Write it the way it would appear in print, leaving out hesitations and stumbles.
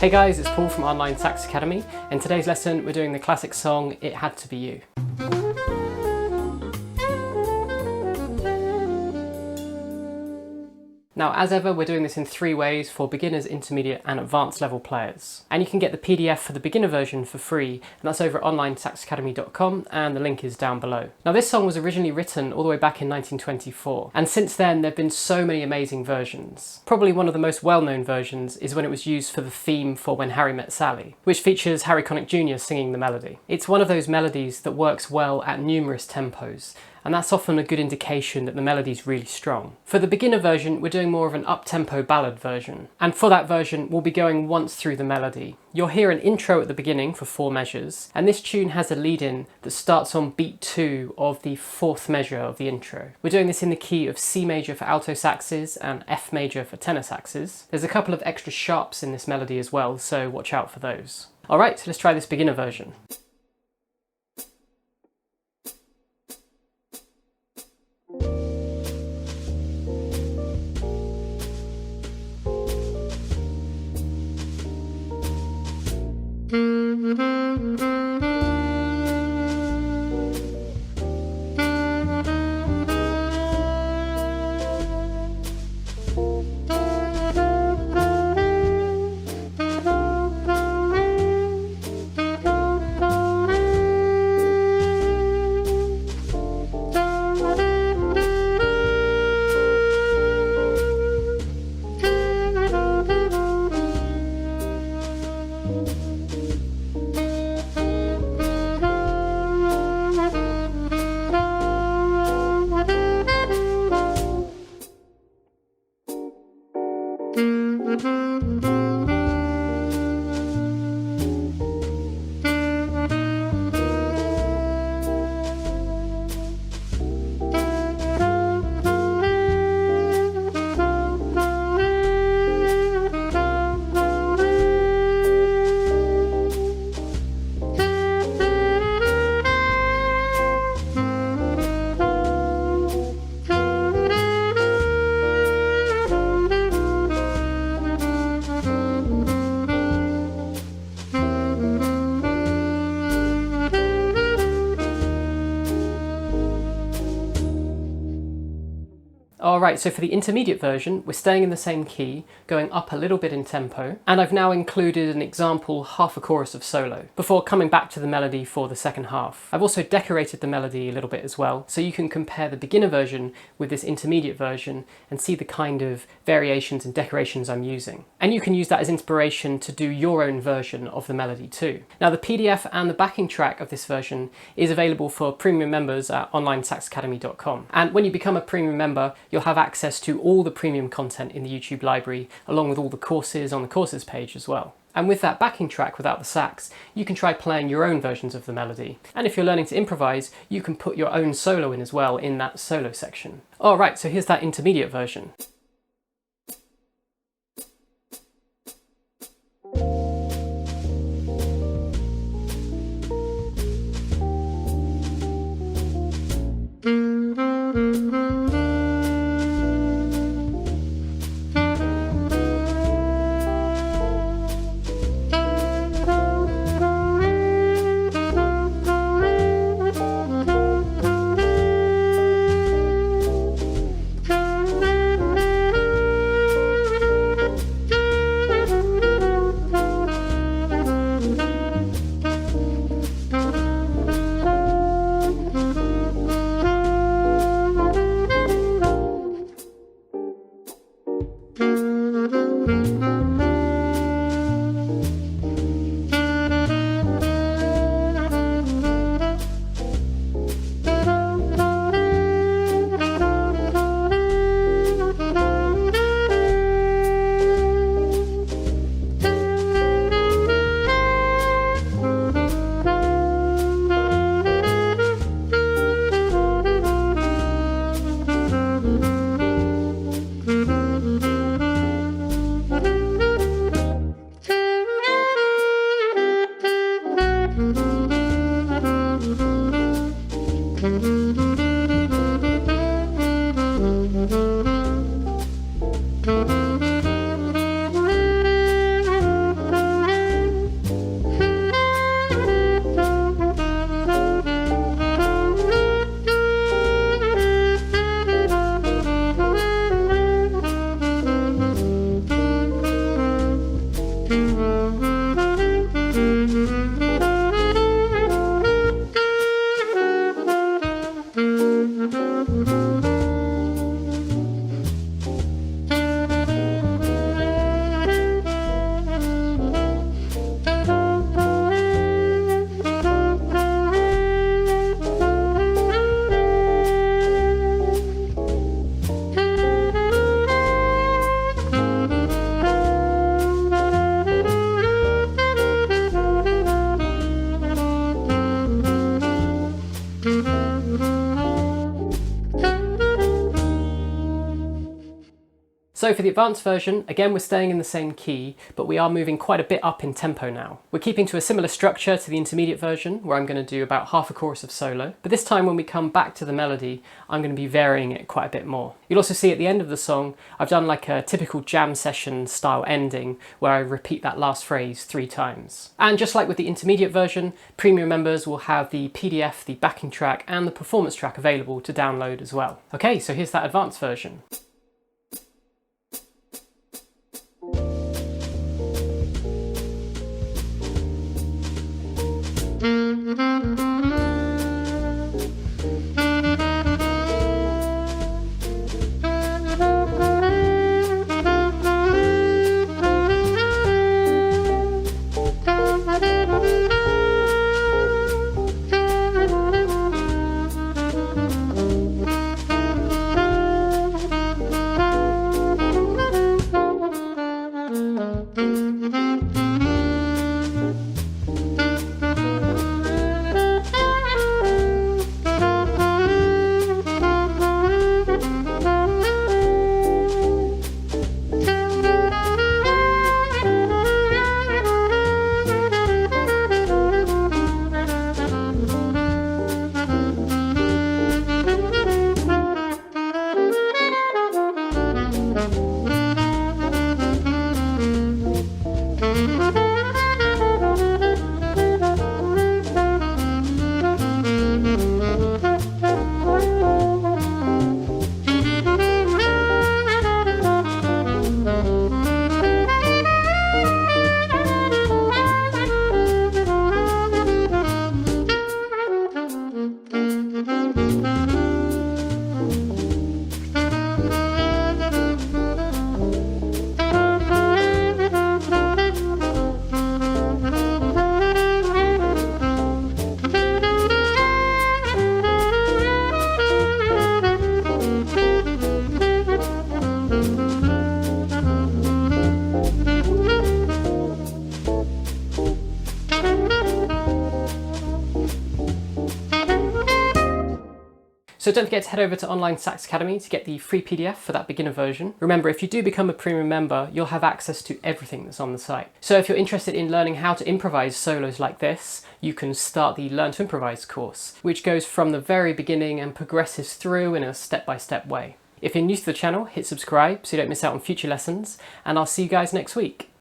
Hey guys, it's Paul from Online Sax Academy. In today's lesson, we're doing the classic song, It Had to Be You. Now, as ever, we're doing this in 3 ways for beginners, intermediate and advanced level players. And you can get the PDF for the beginner version for free, and that's over at onlinesaxacademy.com, and the link is down below. Now, this song was originally written all the way back in 1924, and since then there have been so many amazing versions. Probably one of the most well-known versions is when it was used for the theme for When Harry Met Sally, which features Harry Connick Jr. singing the melody. It's one of those melodies that works well at numerous tempos, and that's often a good indication that the melody's really strong. For the beginner version, we're doing more of an up-tempo ballad version, and for that version we'll be going once through the melody. You'll hear an intro at the beginning for 4 measures, and this tune has a lead-in that starts on beat 2 of the 4th measure of the intro. We're doing this in the key of C major for alto saxes and F major for tenor saxes. There's a couple of extra sharps in this melody as well, so watch out for those. Alright, let's try this beginner version. Alright, so for the intermediate version, we're staying in the same key, going up a little bit in tempo, and I've now included an example half a chorus of solo, before coming back to the melody for the second half. I've also decorated the melody a little bit as well, so you can compare the beginner version with this intermediate version and see the kind of variations and decorations I'm using. And you can use that as inspiration to do your own version of the melody too. Now, the PDF and the backing track of this version is available for premium members at onlinesaxacademy.com. And when you become a premium member, you'll have access to all the premium content in the YouTube library, along with all the courses on the courses page as well. And with that backing track without the sax, you can try playing your own versions of the melody. And if you're learning to improvise, you can put your own solo in as well in that solo section. Alright, so here's that intermediate version. So for the advanced version, again we're staying in the same key, but we are moving quite a bit up in tempo now. We're keeping to a similar structure to the intermediate version, where I'm going to do about half a chorus of solo, but this time when we come back to the melody, I'm going to be varying it quite a bit more. You'll also see at the end of the song, I've done like a typical jam session style ending, where I repeat that last phrase 3 times. And just like with the intermediate version, premium members will have the PDF, the backing track, and the performance track available to download as well. Okay, so here's that advanced version. So don't forget to head over to Online Sax Academy to get the free PDF for that beginner version. Remember, if you do become a premium member, you'll have access to everything that's on the site. So if you're interested in learning how to improvise solos like this, you can start the Learn to Improvise course, which goes from the very beginning and progresses through in a step-by-step way. If you're new to the channel, hit subscribe so you don't miss out on future lessons, and I'll see you guys next week.